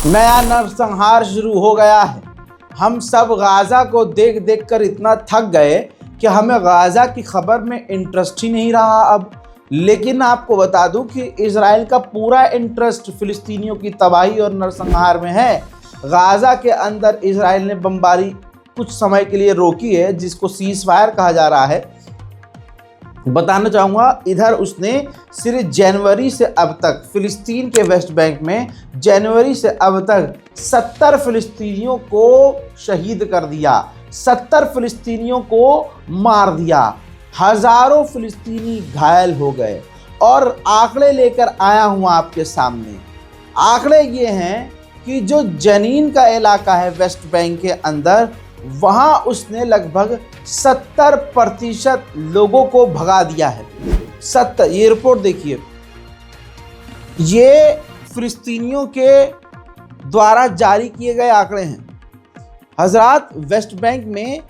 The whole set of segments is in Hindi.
नया नरसंहार शुरू हो गया है। हम सब गाज़ा को देख देख कर इतना थक गए कि हमें गाज़ा की खबर में इंटरेस्ट ही नहीं रहा अब। लेकिन आपको बता दूं कि इजराइल का पूरा इंटरेस्ट फ़िलिस्तीनियों की तबाही और नरसंहार में है। गाज़ा के अंदर इजराइल ने बमबारी कुछ समय के लिए रोकी है, जिसको सीज़ फायर कहा जा रहा है। बताना चाहूँगा, इधर उसने सिर्फ जनवरी से अब तक फ़िलिस्तीन के वेस्ट बैंक में जनवरी से अब तक 70 फ़िलिस्तीनियों को शहीद कर दिया, 70 फ़िलिस्तीनियों को मार दिया, हज़ारों फ़िलिस्तीनी घायल हो गए। और आंकड़े लेकर आया हूँ आपके सामने। आंकड़े ये हैं कि जो जनीन का इलाका है वेस्ट बैंक के अंदर, वहाँ उसने लगभग 70% लोगों को भगा दिया है। 70, ये रिपोर्ट देखिए, ये फ़िलिस्तीनियों के द्वारा जारी किए गए आंकड़े हैं। हज़रात, वेस्ट बैंक में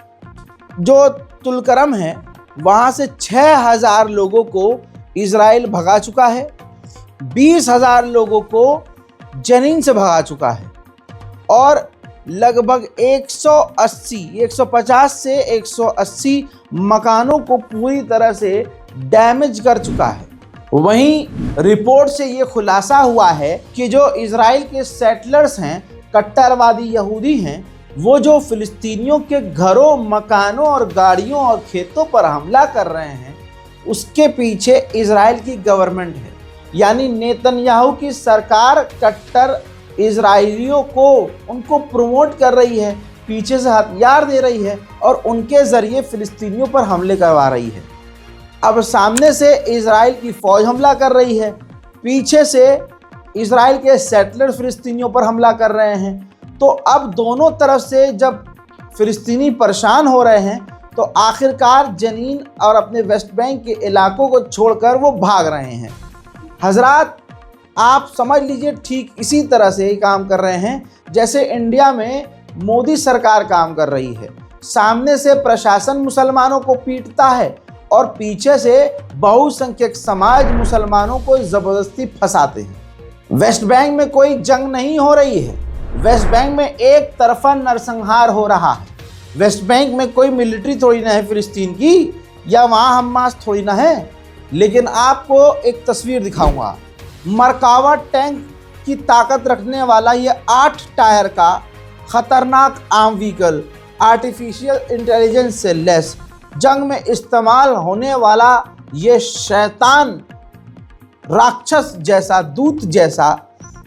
जो तुलकरम है वहाँ से 6000 लोगों को इजराइल भगा चुका है, 20,000 लोगों को जनीन से भगा चुका है और लगभग 150 से 180 मकानों को पूरी तरह से डैमेज कर चुका है। वहीं रिपोर्ट से ये खुलासा हुआ है कि जो इजराइल के सेटलर्स हैं, कट्टरवादी यहूदी हैं, वो जो फ़िलिस्तीनियों के घरों, मकानों और गाड़ियों और खेतों पर हमला कर रहे हैं, उसके पीछे इजराइल की गवर्नमेंट है। यानी नेतन्याहू की सरकार कट्टर इजरायलियों को उनको प्रमोट कर रही है, पीछे से हथियार दे रही है और उनके ज़रिए फ़िलिस्तीनियों पर हमले करवा रही है। अब सामने से इजराइल की फ़ौज हमला कर रही है, पीछे से इजराइल के सेटलर फ़िलिस्तीनियों पर हमला कर रहे हैं। तो अब दोनों तरफ से जब फ़िलिस्तीनी परेशान हो रहे हैं, तो आखिरकार जनीन और अपने वेस्ट बैंक के इलाकों को छोड़कर वो भाग रहे हैं। हज़रात, आप समझ लीजिए ठीक इसी तरह से ही काम कर रहे हैं जैसे इंडिया में मोदी सरकार काम कर रही है। सामने से प्रशासन मुसलमानों को पीटता है और पीछे से बहुसंख्यक समाज मुसलमानों को ज़बरदस्ती फंसाते हैं। वेस्ट बैंक में कोई जंग नहीं हो रही है, वेस्ट बैंक में एक तरफा नरसंहार हो रहा है। वेस्ट बैंक में कोई मिलिट्री थोड़ी ना है फ़िलिस्तीन की, या वहाँ हमास थोड़ी ना है। लेकिन आपको एक तस्वीर दिखाऊंगा। मरकावा टैंक की ताकत रखने वाला ये 8 टायर का ख़तरनाक आर्म व्हीकल, आर्टिफिशियल इंटेलिजेंस से लेस, जंग में इस्तेमाल होने वाला ये शैतान राक्षस जैसा, दूत जैसा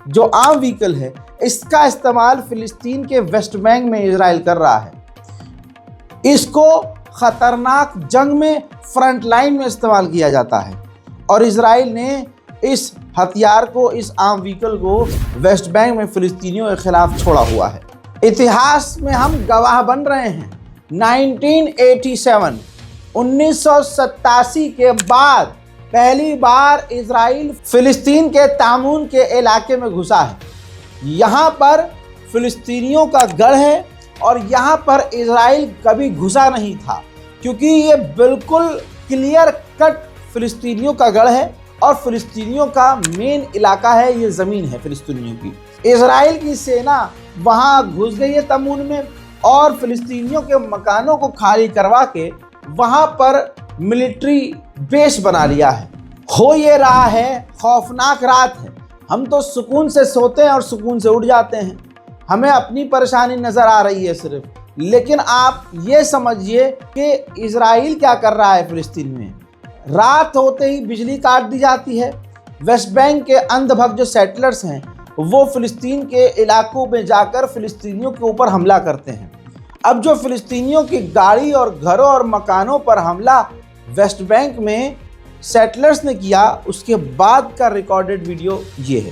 जो आर्म व्हीकल है, इसका इस्तेमाल फ़िलिस्तीन के वेस्ट बैंक में इजराइल कर रहा है। इसको ख़तरनाक जंग में फ्रंट लाइन में इस्तेमाल किया जाता है और इजराइल ने इस हथियार को, इस आर्म व्हीकल को वेस्ट बैंक में फ़िलिस्तीनियों के खिलाफ छोड़ा हुआ है। इतिहास में हम गवाह बन रहे हैं। 1987 के बाद पहली बार इजराइल फ़िलिस्तीन के तामून के इलाके में घुसा है। यहाँ पर फ़िलिस्तीनियों का गढ़ है और यहाँ पर इजराइल कभी घुसा नहीं था, क्योंकि ये बिल्कुल क्लियर कट फ़िलिस्तीनियों का गढ़ है और फ़िलिस्तीनियों का मेन इलाका है, ये ज़मीन है फ़िलिस्तीनियों की। इजराइल की सेना वहाँ घुस गई है तमून में और फ़िलिस्तीनियों के मकानों को खाली करवा के वहाँ पर मिलिट्री बेस बना लिया है। हो ये रहा है, खौफनाक रात है। हम तो सुकून से सोते हैं और सुकून से उठ जाते हैं, हमें अपनी परेशानी नज़र आ रही है सिर्फ। लेकिन आप ये समझिए कि इजराइल क्या कर रहा है फ़िलिस्तीन में। रात होते ही बिजली काट दी जाती है। वेस्ट बैंक के अंधभक्त जो सेटलर्स हैं, वो फ़िलिस्तीन के इलाकों में जाकर फ़िलिस्तीनियों के ऊपर हमला करते हैं। अब जो फ़िलिस्तीनियों की गाड़ी और घरों और मकानों पर हमला वेस्ट बैंक में सेटलर्स ने किया, उसके बाद का रिकॉर्डेड वीडियो ये है।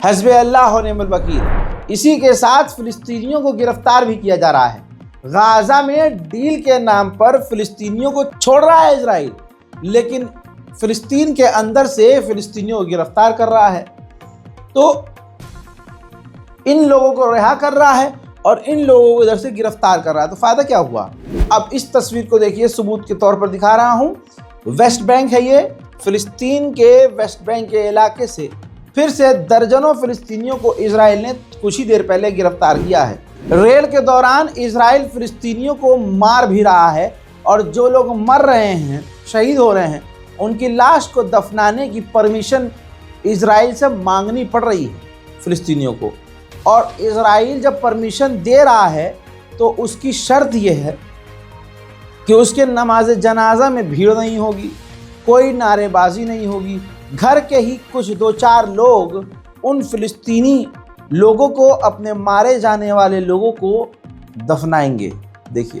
हस्बे अल्लाह व निअमल वकील। इसी के साथ फिलिस्तीनियों को गिरफ्तार भी किया जा रहा है। गाजा में डील के नाम पर फिलिस्तीनियों को छोड़ रहा है इजराइल, लेकिन फिलिस्तीन के अंदर से फिलिस्तीनियों को गिरफ्तार कर रहा है। तो इन लोगों को रिहा कर रहा है और इन लोगों को इधर से गिरफ्तार कर रहा है। तो फायदा क्या हुआ? अब इस तस्वीर को देखिए, सबूत के तौर पर दिखा रहा हूं। वेस्ट बैंक है ये। फिलिस्तीन के वेस्ट बैंक के इलाके से फिर से दर्जनों फिलिस्तीनियों को इजराइल ने कुछ ही देर पहले गिरफ्तार किया है। रेड के दौरान इजराइल फिलिस्तीनियों को मार भी रहा है और जो लोग मर रहे हैं, शहीद हो रहे हैं, उनकी लाश को दफनाने की परमिशन इजराइल से मांगनी पड़ रही है फिलिस्तीनियों को। और इजराइल जब परमिशन दे रहा है तो उसकी शर्त यह है कि उसके नमाज जनाजा में भीड़ नहीं होगी, कोई नारेबाजी नहीं होगी। घर के ही कुछ 2-4 लोग उन फिलिस्तीनी लोगों को, अपने मारे जाने वाले लोगों को दफनाएंगे। देखिए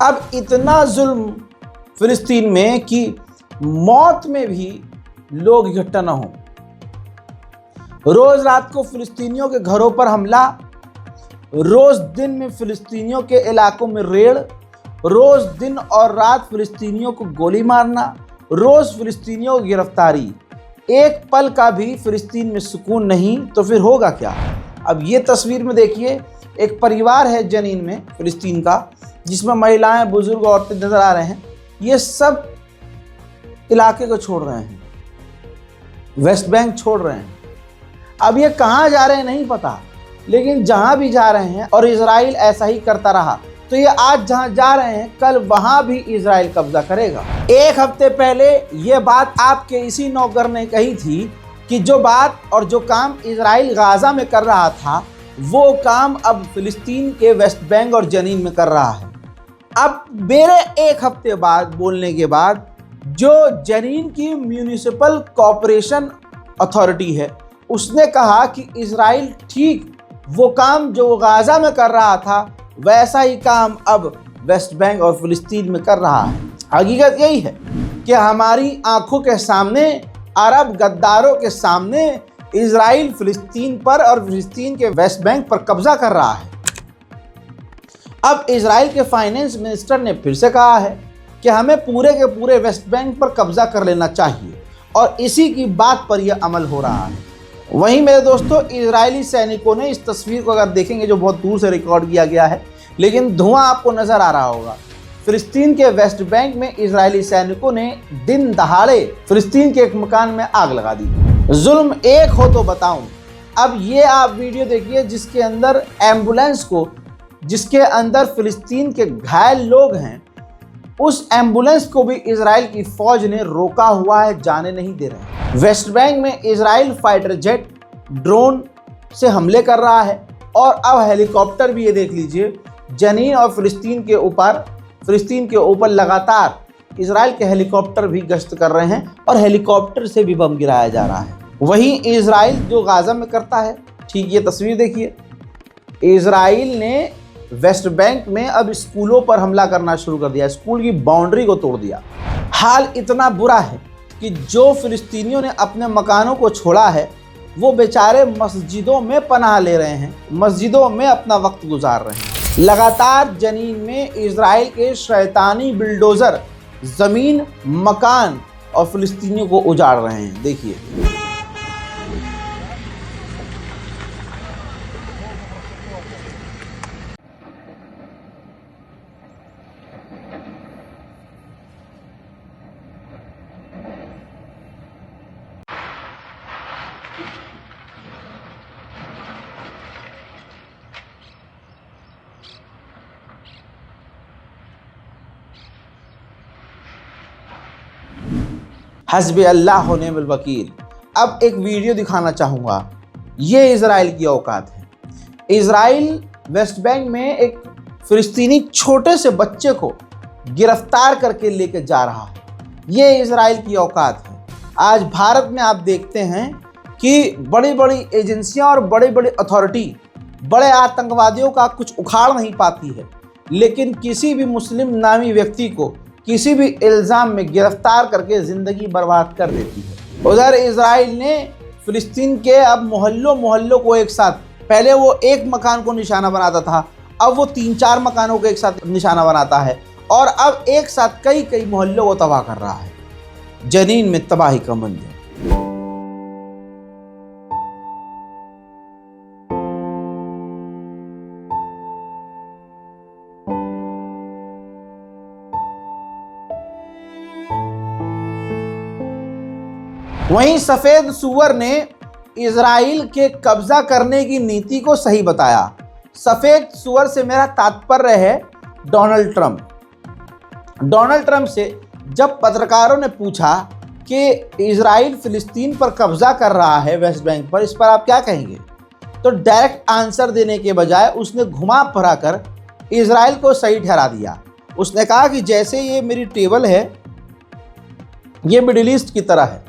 अब इतना जुल्म फिलिस्तीन में कि मौत में भी लोग इकट्ठा न हो। रोज रात को फिलिस्तीनियों के घरों पर हमला, रोज दिन में फिलिस्तीनियों के इलाकों में रेड, रोज दिन और रात फिलिस्तीनियों को गोली मारना, रोज फिलिस्तीनियों की गिरफ्तारी। एक पल का भी फिलिस्तीन में सुकून नहीं, तो फिर होगा क्या? अब ये तस्वीर में देखिए, एक परिवार है जनीन में फिलिस्तीन का, जिसमें महिलाएं, बुजुर्ग, औरतें नजर आ रहे हैं। ये सब इलाके को छोड़ रहे हैं, वेस्ट बैंक छोड़ रहे हैं। अब ये कहाँ जा रहे हैं नहीं पता, लेकिन जहां भी जा रहे हैं, और इजराइल ऐसा ही करता रहा, तो ये आज जहां जा रहे हैं कल वहां भी इजराइल कब्जा करेगा। एक हफ्ते पहले ये बात आपके इसी नौकर ने कही थी कि जो बात और जो काम इजराइल गाजा में कर रहा था, वो काम अब फिलिस्तीन के वेस्ट बैंक और जनीन में कर रहा है। अब मेरे एक हफ्ते बाद बोलने के बाद जो जनीन की म्यूनिसिपल कॉरपोरेशन अथॉरिटी है, उसने कहा कि इजराइल ठीक वो काम जो गाजा में कर रहा था, वैसा ही काम अब वेस्ट बैंक और फिलिस्तीन में कर रहा है। हकीकत यही है कि हमारी आंखों के सामने, अरब गद्दारों के सामने, इजराइल फिलिस्तीन पर और फिलिस्तीन के वेस्ट बैंक पर कब्जा कर रहा है। अब इजराइल के फाइनेंस मिनिस्टर ने फिर से कहा है कि हमें पूरे के पूरे वेस्ट बैंक पर कब्जा कर लेना चाहिए, और इसी की बात पर यह अमल हो रहा है। वहीं मेरे दोस्तों, इजरायली सैनिकों ने इस तस्वीर को अगर देखेंगे, जो बहुत दूर से रिकॉर्ड किया गया है, लेकिन धुआं आपको नजर आ रहा होगा। फिलिस्तीन के वेस्ट बैंक में इजरायली सैनिकों ने दिन दहाड़े फिलिस्तीन के एक मकान में आग लगा दी। जुल्म एक हो तो बताऊं। अब ये आप वीडियो देखिए जिसके अंदर एम्बुलेंस को, जिसके अंदर फिलिस्तीन के घायल लोग हैं, उस एम्बुलेंस को भी इजराइल की फौज ने रोका हुआ है, जाने नहीं दे रहे हैं। वेस्ट बैंक में इजराइल फाइटर जेट, ड्रोन से हमले कर रहा है, और अब हेलीकॉप्टर भी, ये देख लीजिए, जनीन और फिलिस्तीन के ऊपर लगातार इजराइल के हेलीकॉप्टर भी गश्त कर रहे हैं, और हेलीकॉप्टर से भी बम गिराया जा रहा है। वहीं इजराइल जो गाजा में करता है, ठीक ये तस्वीर देखिए, इजराइल ने वेस्ट बैंक में अब स्कूलों पर हमला करना शुरू कर दिया, स्कूल की बाउंड्री को तोड़ दिया। हाल इतना बुरा है कि जो फिलिस्तीनियों ने अपने मकानों को छोड़ा है, वो बेचारे मस्जिदों में पनाह ले रहे हैं, मस्जिदों में अपना वक्त गुजार रहे हैं। लगातार जनीन में इजराइल के शैतानी बिल्डोजर जमीन, मकान और फिलिस्तीनियों को उजाड़ रहे हैं। देखिए हस्बी अल्लाह व निअमल वकील। अब एक वीडियो दिखाना चाहूँगा, ये इज़राइल की औकात है। इज़राइल वेस्ट बैंक में एक फ़िलिस्तीनी छोटे से बच्चे को गिरफ्तार करके लेके जा रहा है। ये इज़राइल की औकात है। आज भारत में आप देखते हैं कि बड़ी बड़ी एजेंसियां और बड़ी बड़ी अथॉरिटी बड़े आतंकवादियों का कुछ उखाड़ नहीं पाती है, लेकिन किसी भी मुस्लिम नामी व्यक्ति को किसी भी इल्ज़ाम में गिरफ्तार करके ज़िंदगी बर्बाद कर देती है। उधर इज़राइल ने फ़िलिस्तीन के अब मोहल्लों को एक साथ, पहले वो एक मकान को निशाना बनाता था, अब वो 3-4 मकानों को एक साथ निशाना बनाता है और अब एक साथ कई मोहल्लों को तबाह कर रहा है। जनीन में तबाही का मंजर। वहीं सफेद सुअर ने इजराइल के कब्जा करने की नीति को सही बताया। सफेद सुअर से मेरा तात्पर्य है डोनाल्ड ट्रंप। डोनाल्ड ट्रंप से जब पत्रकारों ने पूछा कि इजराइल फिलिस्तीन पर कब्जा कर रहा है वेस्ट बैंक पर, इस पर आप क्या कहेंगे, तो डायरेक्ट आंसर देने के बजाय उसने घुमा फिरा कर इजराइल को सही ठहरा दिया। उसने कहा कि जैसे ये मेरी टेबल है, ये मिडिल ईस्ट की तरह है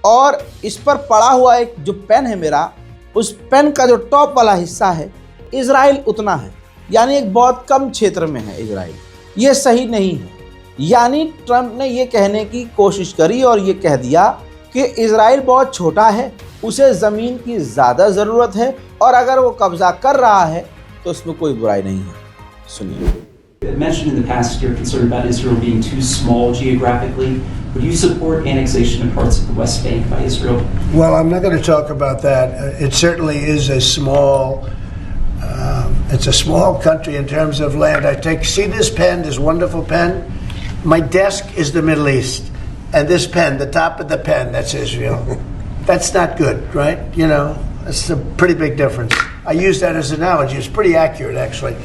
और इस पर पड़ा हुआ एक जो पेन है मेरा, उस पेन का जो टॉप वाला हिस्सा है इजराइल उतना है, यानी एक बहुत कम क्षेत्र में है इजराइल। ये सही नहीं है। यानी ट्रंप ने ये कहने की कोशिश करी और ये कह दिया कि इजराइल बहुत छोटा है, उसे ज़मीन की ज़्यादा ज़रूरत है और अगर वो कब्ज़ा कर रहा है तो उसमें कोई बुराई नहीं है। सुनिए। Mentioned in the past you're concerned about Israel being too small geographically. Would you support annexation of parts of the West Bank by Israel? Well, I'm not going to talk about that. It certainly is a small. It's a small country in terms of land. See this pen, this wonderful pen. My desk is the Middle East, and this pen, the top of the pen, that's Israel. That's not good, right? You know, it's a pretty big difference. I use that as an analogy. It's pretty accurate, actually.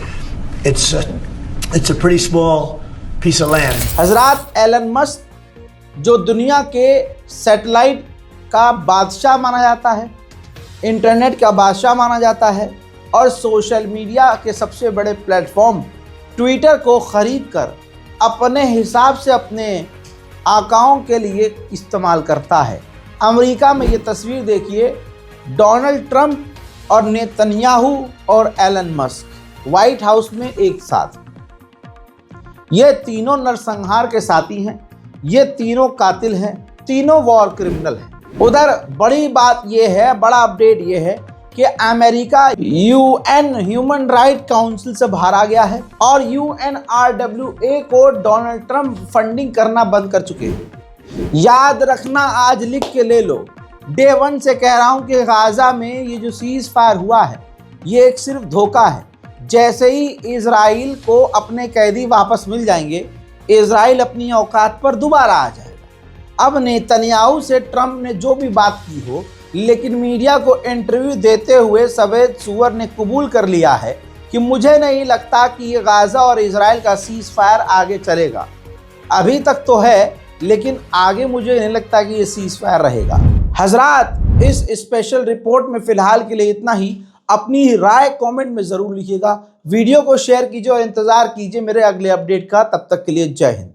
It's a pretty small piece of land. हजरात, एलन मस्क जो दुनिया के सैटेलाइट का बादशाह माना जाता है, इंटरनेट का बादशाह माना जाता है और सोशल मीडिया के सबसे बड़े प्लेटफॉर्म ट्विटर को ख़रीद कर अपने हिसाब से अपने आकाओं के लिए इस्तेमाल करता है। अमेरिका में ये तस्वीर देखिए, डोनाल्ड ट्रंप और नेतन्याहू और एलन मस्क व्हाइट हाउस में एक साथ। ये तीनों नरसंहार के साथी हैं, ये तीनों कातिल हैं, तीनों वॉर क्रिमिनल हैं। उधर बड़ी बात ये है, बड़ा अपडेट ये है कि America UN human right council से बाहर आ गया है और UNRWA को डोनाल्ड ट्रंप फंडिंग करना बंद कर चुके हैं। याद रखना, आज लिख के ले लो, डे 1 से कह रहा हूं कि गाजा में ये जो सीज फायर हुआ है ये एक सिर्फ धोखा है। जैसे ही इजराइल को अपने कैदी वापस मिल जाएंगे, इजराइल अपनी औकात पर दोबारा आ जाएगा। अब नेतन्याहू से ट्रंप ने जो भी बात की हो, लेकिन मीडिया को इंटरव्यू देते हुए सफेद सुअर ने कबूल कर लिया है कि मुझे नहीं लगता कि ये गाजा और इजराइल का सीज फायर आगे चलेगा। अभी तक तो है, लेकिन आगे मुझे नहीं लगता कि ये सीज फायर रहेगा। हजरात, इस स्पेशल रिपोर्ट में फ़िलहाल के लिए इतना ही। अपनी राय कमेंट में ज़रूर लिखिएगा, वीडियो को शेयर कीजिए और इंतज़ार कीजिए मेरे अगले अपडेट का। तब तक के लिए जय हिंद।